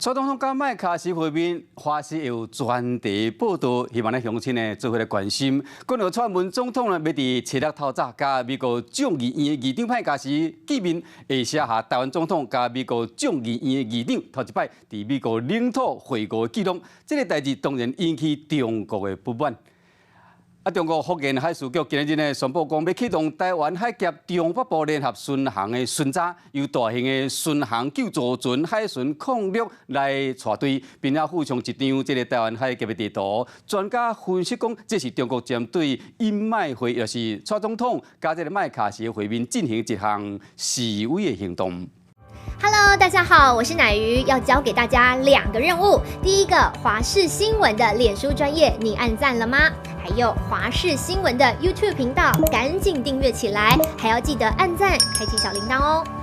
蔡总统甲麦卡锡会面，花式有专题报道，希望咧乡亲呢做伙来关心。讲到蔡文总统呢，要伫7月头早甲美国众议院的议长麦卡锡见面，会写下台湾总统甲美国众议院的议长头一摆伫美国领土会晤的记录。这个代志当然引起中国的不满。中国福建海事局今日呢宣布讲，要启动台湾海峡中北部联合巡航的巡查，由大型的巡航救助船海巡抗陆来带队，并且附上一张这个台湾海峡的地图。专家分析讲，这是中国针对印麦会，就是蔡总统加这个麦卡锡会面进行一项示威的行动。Hello， 大家好，我是乃瑜，要教给大家2个任务。第一个，华视新闻的脸书专页，你按赞了吗？还有华视新闻的 YouTube 频道，赶紧订阅起来，还要记得按赞，开启小铃铛哦。